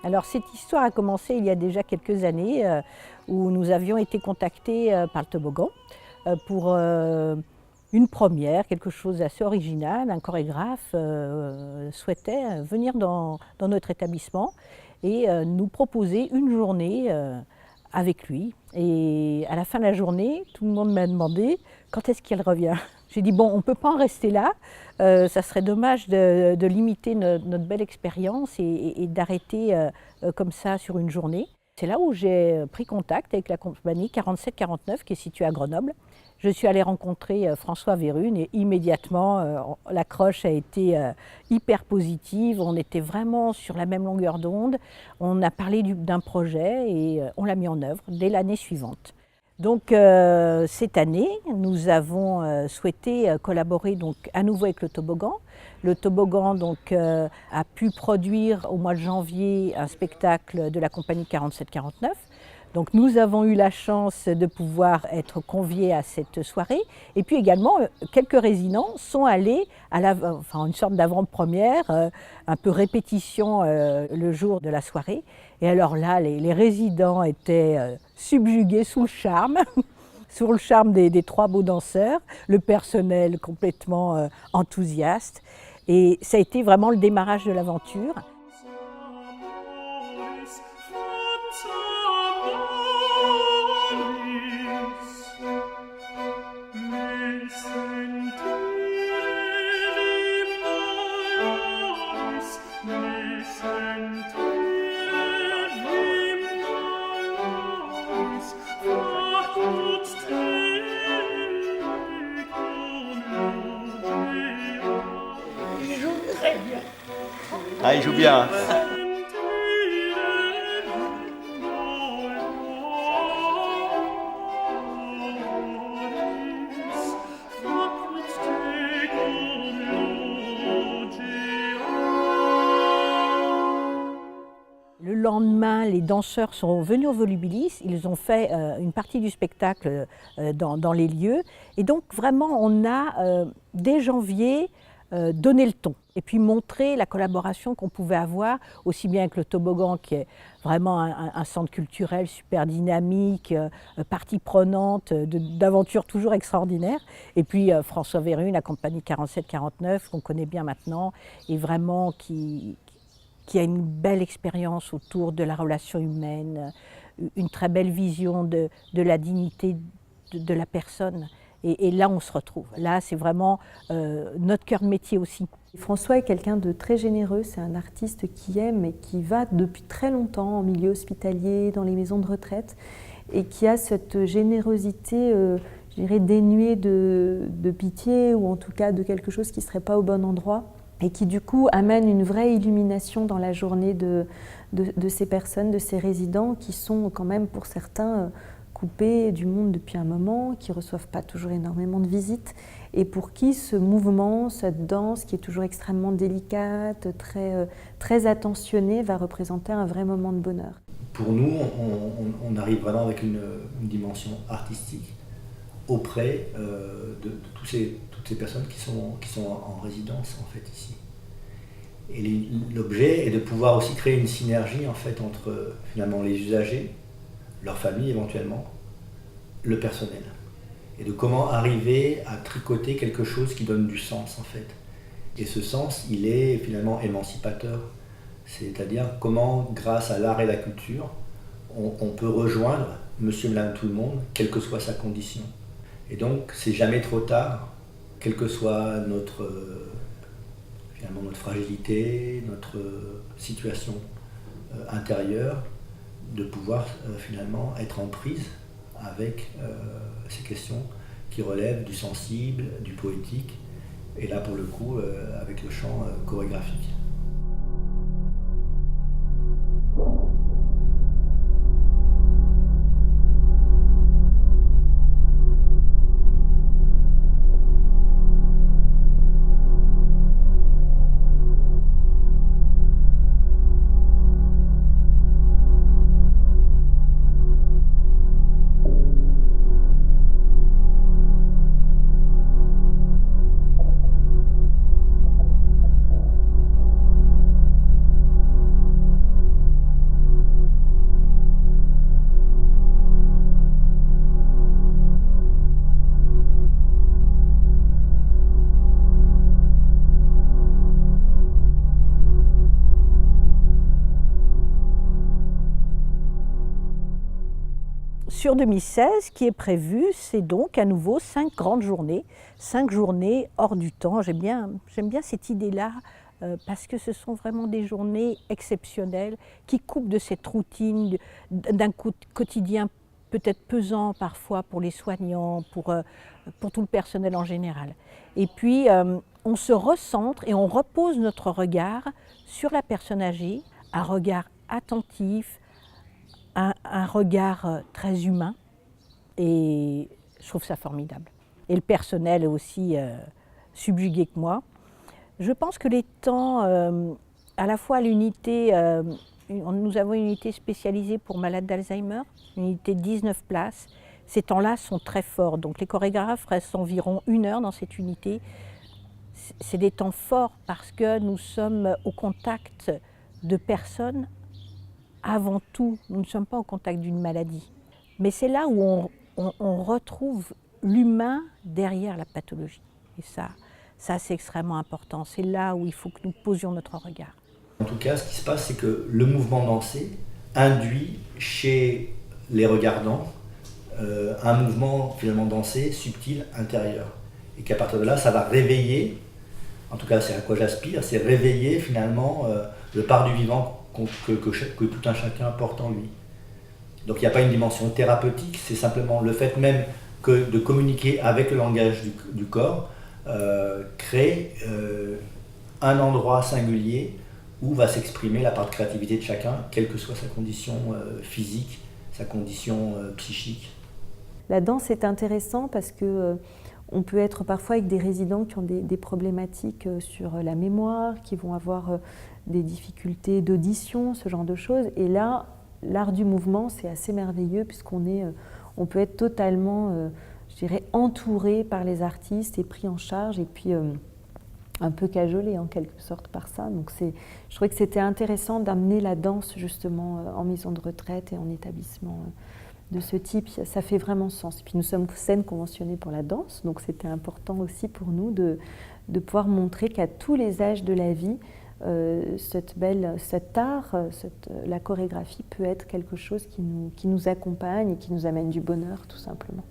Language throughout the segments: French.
Alors cette histoire a commencé il y a déjà quelques années où nous avions été contactés par le toboggan pour une première, quelque chose d'assez original. Un chorégraphe souhaitait venir dans notre établissement et nous proposer une journée avec lui. Et à la fin de la journée, tout le monde m'a demandé quand est-ce qu'elle revient. J'ai dit bon, on ne peut pas en rester là, ça serait dommage de limiter notre belle expérience et d'arrêter comme ça sur une journée. C'est là où j'ai pris contact avec la compagnie 4749 qui est située à Grenoble. Je suis allée rencontrer François Vérune et immédiatement l'accroche a été hyper positive. On était vraiment sur la même longueur d'onde. On a parlé d'un projet et on l'a mis en œuvre dès l'année suivante. Donc cette année, nous avons souhaité collaborer donc à nouveau avec le toboggan. Le toboggan donc, a pu produire au mois de janvier un spectacle de la compagnie 4749. Donc nous avons eu la chance de pouvoir être conviés à cette soirée. Et puis également, quelques résidents sont allés à une sorte d'avant-première, un peu répétition le jour de la soirée. Et alors là, les résidents étaient subjugués sous le charme, sous le charme des trois beaux danseurs, le personnel complètement enthousiaste. Et ça a été vraiment le démarrage de l'aventure. Ah, il joue bien. Le lendemain, les danseurs sont venus au Volubilis, ils ont fait une partie du spectacle dans les lieux. Et donc vraiment, on a dès janvier donné le ton et puis montré la collaboration qu'on pouvait avoir, aussi bien avec le toboggan qui est vraiment un centre culturel super dynamique, partie prenante, d'aventures toujours extraordinaires. Et puis François Vérune, la compagnie 4749 qu'on connaît bien maintenant et vraiment qui a une belle expérience autour de la relation humaine, une très belle vision de la dignité de la personne. Et là, on se retrouve. Là, c'est vraiment notre cœur de métier aussi. François est quelqu'un de très généreux, c'est un artiste qui aime et qui va depuis très longtemps en milieu hospitalier, dans les maisons de retraite, et qui a cette générosité, je dirais, dénuée de pitié, ou en tout cas de quelque chose qui ne serait pas au bon endroit, et qui du coup amène une vraie illumination dans la journée de ces personnes, de ces résidents, qui sont quand même pour certains coupés du monde depuis un moment, qui ne reçoivent pas toujours énormément de visites, et pour qui ce mouvement, cette danse qui est toujours extrêmement délicate, très attentionnée, va représenter un vrai moment de bonheur. Pour nous, on arrive vraiment avec une dimension artistique auprès de toutes ces personnes qui sont en résidence en fait ici. Et l'objet est de pouvoir aussi créer une synergie en fait entre finalement les usagers, leur famille éventuellement, le personnel. Et de comment arriver à tricoter quelque chose qui donne du sens en fait. Et ce sens, il est finalement émancipateur. C'est-à-dire comment, grâce à l'art et la culture, on peut rejoindre monsieur, madame, tout le monde, quelle que soit sa condition. Et donc, c'est jamais trop tard, quelle que soit notre fragilité, notre situation intérieure, de pouvoir finalement être en prise avec ces questions qui relèvent du sensible, du poétique, et là pour le coup avec le chant chorégraphique. sur 2016, ce qui est prévu, c'est donc à nouveau 5 grandes journées, 5 journées hors du temps. J'aime bien cette idée-là, parce que ce sont vraiment des journées exceptionnelles qui coupent de cette routine, d'un quotidien peut-être pesant parfois pour les soignants, pour tout le personnel en général. Et puis, on se recentre et on repose notre regard sur la personne âgée, un regard attentif, un regard très humain, et je trouve ça formidable. Et le personnel est aussi subjugué que moi. Je pense que les temps, à la fois l'unité, nous avons une unité spécialisée pour malades d'Alzheimer, une unité de 19 places. Ces temps-là sont très forts, donc les chorégraphes restent environ 1 heure dans cette unité. C'est des temps forts parce que nous sommes au contact de personnes. Avant tout, nous ne sommes pas au contact d'une maladie. Mais c'est là où on retrouve l'humain derrière la pathologie. Et ça c'est extrêmement important. C'est là où il faut que nous posions notre regard. En tout cas, ce qui se passe, c'est que le mouvement dansé induit chez les regardants un mouvement finalement dansé, subtil, intérieur. Et qu'à partir de là, ça va réveiller, en tout cas c'est à quoi j'aspire, c'est réveiller finalement le part du vivant que tout un chacun porte en lui. Donc il n'y a pas une dimension thérapeutique, c'est simplement le fait même que de communiquer avec le langage du corps crée un endroit singulier où va s'exprimer la part de créativité de chacun, quelle que soit sa condition physique, sa condition psychique. La danse est intéressant parce que on peut être parfois avec des résidents qui ont des problématiques sur la mémoire, qui vont avoir des difficultés d'audition, ce genre de choses. Et là, l'art du mouvement, c'est assez merveilleux on peut être totalement, je dirais, entouré par les artistes et pris en charge et puis un peu cajolé en quelque sorte par ça. Donc je trouvais que c'était intéressant d'amener la danse justement en maison de retraite et en établissement de ce type. Ça fait vraiment sens. Et puis nous sommes scène conventionnée pour la danse, donc c'était important aussi pour nous de pouvoir montrer qu'à tous les âges de la vie, cet art, la chorégraphie peut être quelque chose qui nous accompagne et qui nous amène du bonheur tout simplement.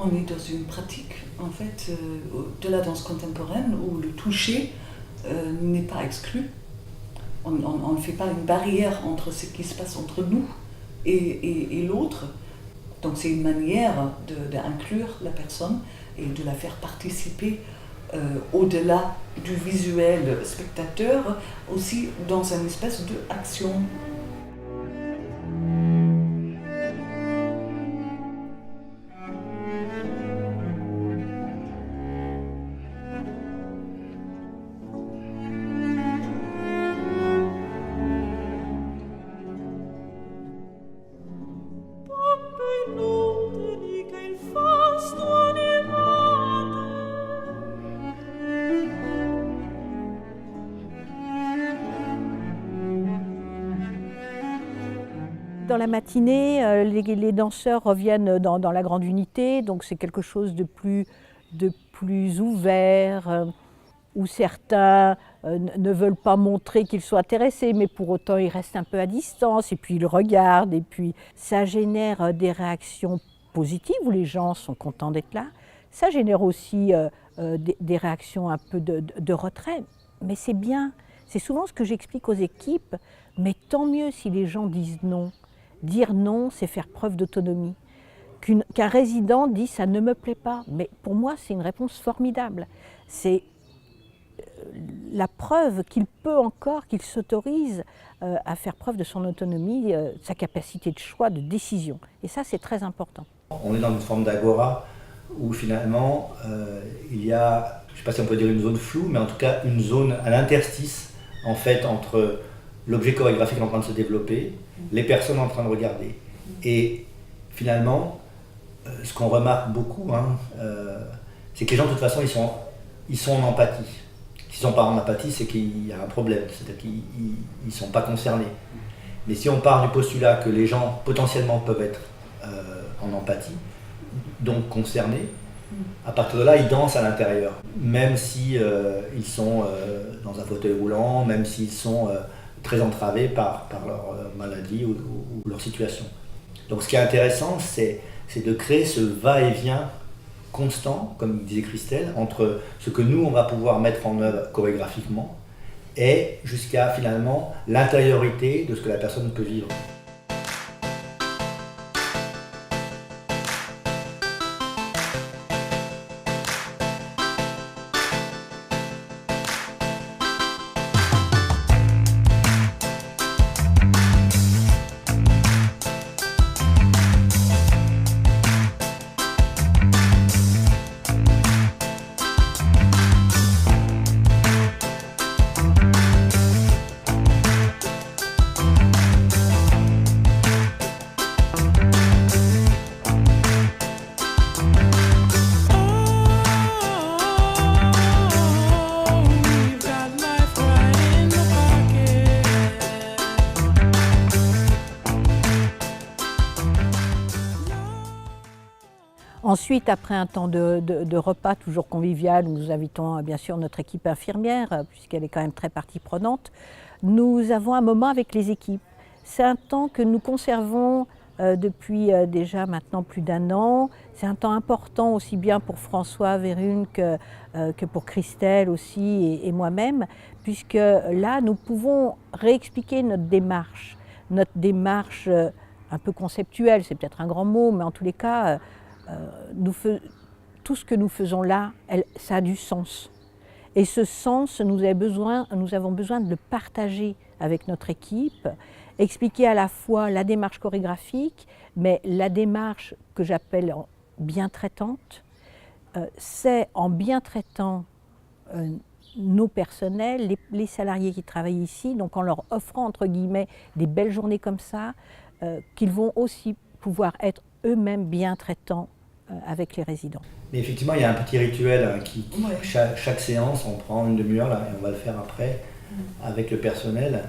On est dans une pratique en fait de la danse contemporaine où le toucher n'est pas exclu. On ne fait pas une barrière entre ce qui se passe entre nous et l'autre. Donc c'est une manière d'inclure la personne et de la faire participer au-delà du visuel spectateur, aussi dans une espèce d'action. Dans la matinée, les danseurs reviennent dans la grande unité, donc c'est quelque chose de plus ouvert, où certains ne veulent pas montrer qu'ils sont intéressés, mais pour autant ils restent un peu à distance, et puis ils regardent, et puis ça génère des réactions positives, où les gens sont contents d'être là. Ça génère aussi des réactions un peu de retrait, mais c'est bien. C'est souvent ce que j'explique aux équipes, mais tant mieux si les gens disent non. Dire non, c'est faire preuve d'autonomie. Qu'un résident dit « ça ne me plaît pas », mais pour moi, c'est une réponse formidable. C'est la preuve qu'il peut encore, qu'il s'autorise à faire preuve de son autonomie, de sa capacité de choix, de décision. Et ça, c'est très important. On est dans une forme d'agora où finalement, il y a je ne sais pas si on peut dire une zone floue, mais en tout cas une zone, un interstice en fait entre l'objet chorégraphique en train de se développer, les personnes en train de regarder. Et finalement, ce qu'on remarque beaucoup, c'est que les gens de toute façon ils sont en empathie. S'ils ne sont pas en empathie, c'est qu'il y a un problème, c'est-à-dire qu'ils ne sont pas concernés. Mais si on part du postulat que les gens potentiellement peuvent être en empathie, donc concernés, à partir de là, ils dansent à l'intérieur, même si ils sont dans un fauteuil roulant, même s'ils sont très entravés par leur maladie ou leur situation. Donc ce qui est intéressant, c'est de créer ce va-et-vient constant, comme disait Christelle, entre ce que nous, on va pouvoir mettre en œuvre chorégraphiquement et jusqu'à finalement l'intériorité de ce que la personne peut vivre. Ensuite, après un temps de repas toujours convivial, où nous invitons bien sûr notre équipe infirmière, puisqu'elle est quand même très partie prenante, nous avons un moment avec les équipes. C'est un temps que nous conservons depuis déjà maintenant plus d'1 an. C'est un temps important aussi bien pour François Vérune que pour Christelle aussi et moi-même, puisque là nous pouvons réexpliquer notre démarche un peu conceptuelle, c'est peut-être un grand mot, mais en tous les cas, tout ce que nous faisons là, ça a du sens. Et ce sens, nous avons besoin de le partager avec notre équipe, expliquer à la fois la démarche chorégraphique, mais la démarche que j'appelle bien traitante. C'est en bien traitant nos personnels, les salariés qui travaillent ici, donc en leur offrant entre guillemets des belles journées comme ça, qu'ils vont aussi pouvoir être eux-mêmes bien traitants avec les résidents. Mais effectivement, il y a un petit rituel chaque séance, on prend une demi-heure là, et on va le faire après avec le personnel.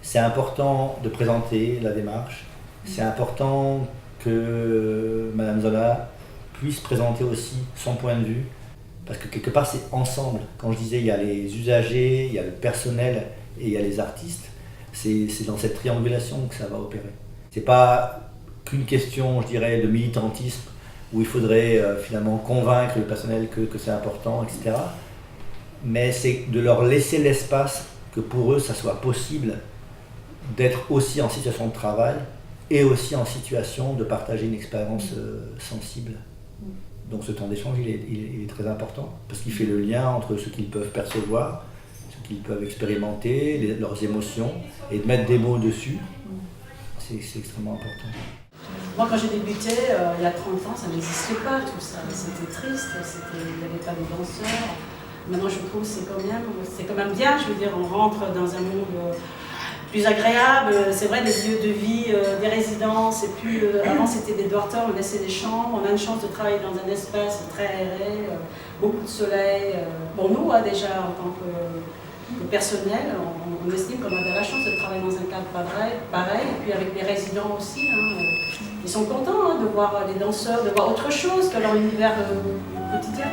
C'est important de présenter la démarche, c'est important que Madame Zola puisse présenter aussi son point de vue, parce que quelque part c'est ensemble. Quand je disais il y a les usagers, il y a le personnel et il y a les artistes, c'est dans cette triangulation que ça va opérer. C'est pas qu'une question, je dirais, de militantisme où il faudrait finalement convaincre le personnel que c'est important, etc. Mais c'est de leur laisser l'espace que pour eux, ça soit possible d'être aussi en situation de travail et aussi en situation de partager une expérience sensible. Donc ce temps d'échange, il est très important parce qu'il fait le lien entre ce qu'ils peuvent percevoir, ce qu'ils peuvent expérimenter, leurs émotions, et de mettre des mots dessus, c'est extrêmement important. Moi, quand j'ai débuté, il y a 30 ans, ça n'existait pas tout ça. C'était triste, il n'y avait pas de danseurs. Maintenant, je trouve que c'est quand même bien. Je veux dire, on rentre dans un monde plus agréable. C'est vrai, les lieux de vie des résidences, et puis avant c'était des dortoirs, on laissait des chambres. On a une chance de travailler dans un espace très aéré, beaucoup de soleil. Pour nous, déjà, en tant que personnel, on estime qu'on a de la chance de travailler dans un cadre pareil. Et puis avec les résidents aussi. Ils sont contents de voir les danseurs, de voir autre chose que leur univers quotidien.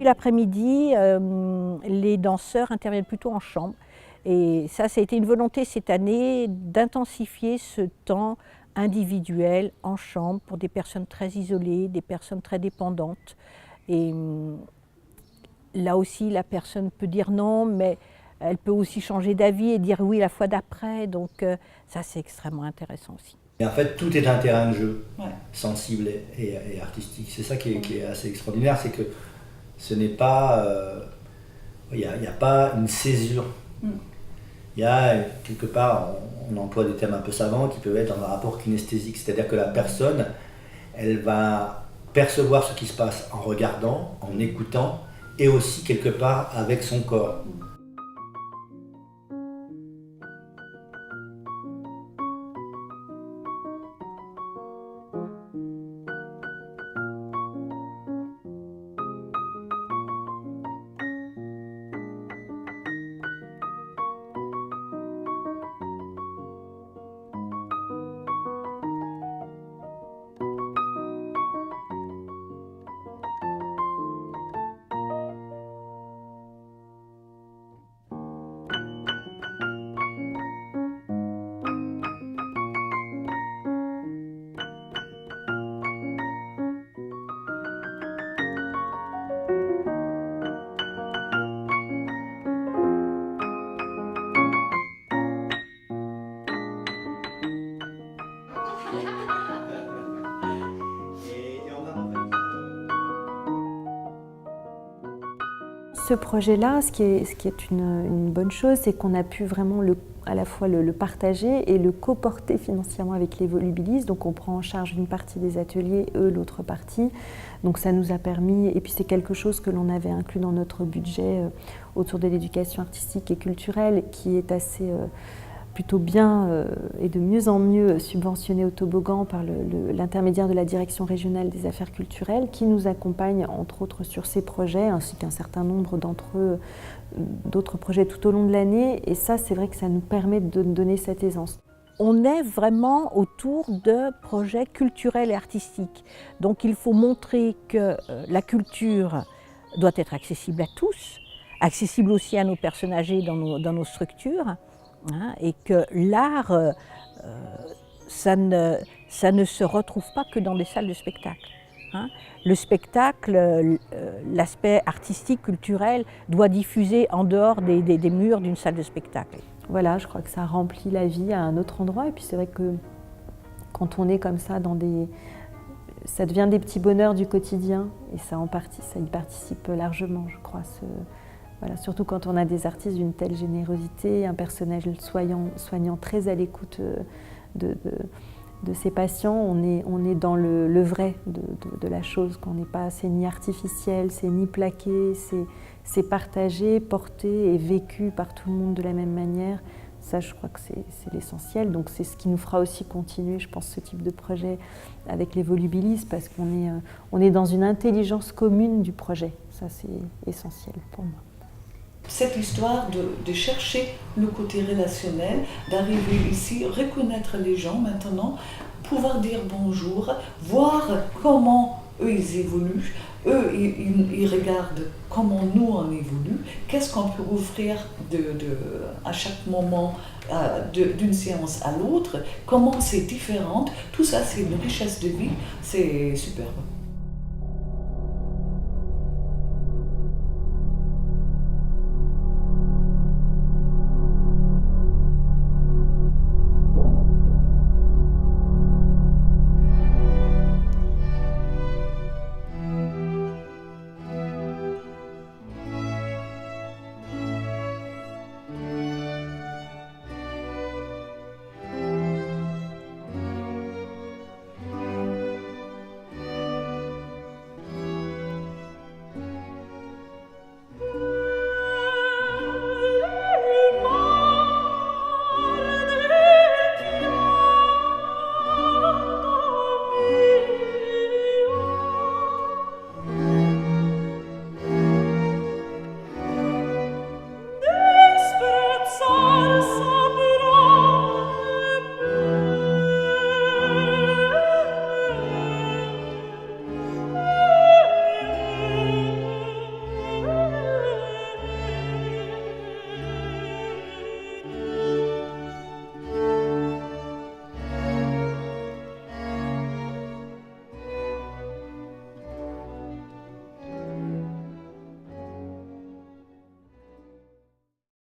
L'après-midi, les danseurs interviennent plutôt en chambre. Et ça a été une volonté cette année d'intensifier ce temps individuel en chambre pour des personnes très isolées, des personnes très dépendantes. Et là aussi, la personne peut dire non, mais elle peut aussi changer d'avis et dire oui la fois d'après. Donc ça, c'est extrêmement intéressant aussi. Et en fait, tout est un terrain de jeu, sensible et artistique. C'est ça qui est assez extraordinaire, c'est que ce n'est pas... il n'y a pas une césure. Il y a quelque part, on emploie des termes un peu savants qui peuvent être dans un rapport kinesthésique, c'est-à-dire que la personne, elle va percevoir ce qui se passe en regardant, en écoutant et aussi quelque part avec son corps. Ce projet-là, ce qui est une bonne chose, c'est qu'on a pu vraiment à la fois le partager et le coporter financièrement avec les Volubilis. Donc on prend en charge une partie des ateliers, eux l'autre partie. Donc ça nous a permis, et puis c'est quelque chose que l'on avait inclus dans notre budget autour de l'éducation artistique et culturelle, qui est assez plutôt bien et de mieux en mieux subventionné au toboggan par l'intermédiaire de la Direction régionale des affaires culturelles, qui nous accompagne entre autres sur ces projets, ainsi qu'un certain nombre d'entre eux, d'autres projets tout au long de l'année. Et ça, c'est vrai que ça nous permet de donner cette aisance. On est vraiment autour de projets culturels et artistiques. Donc il faut montrer que la culture doit être accessible à tous, accessible aussi à nos personnes âgées dans nos structures. Et que l'art, ça ne se retrouve pas que dans des salles de spectacle. Le spectacle, l'aspect artistique, culturel, doit diffuser en dehors des murs d'une salle de spectacle. Voilà, je crois que ça remplit la vie à un autre endroit. Et puis c'est vrai que quand on est comme ça ça devient des petits bonheurs du quotidien. Et ça y participe largement, je crois. Voilà, surtout quand on a des artistes d'une telle générosité, un personnel soignant très à l'écoute de ses patients, on est dans le vrai de la chose, c'est ni artificiel, c'est ni plaqué, c'est partagé, porté et vécu par tout le monde de la même manière. Ça, je crois que c'est l'essentiel. Donc c'est ce qui nous fera aussi continuer, je pense, ce type de projet avec les Volubilis, parce qu'on est dans une intelligence commune du projet. Ça, c'est essentiel pour moi. Cette histoire de chercher le côté relationnel, d'arriver ici, reconnaître les gens maintenant, pouvoir dire bonjour, voir comment eux ils évoluent, eux ils regardent comment nous on évolue, qu'est-ce qu'on peut offrir à chaque moment d'une séance à l'autre, comment c'est différent, tout ça c'est une richesse de vie, c'est superbe.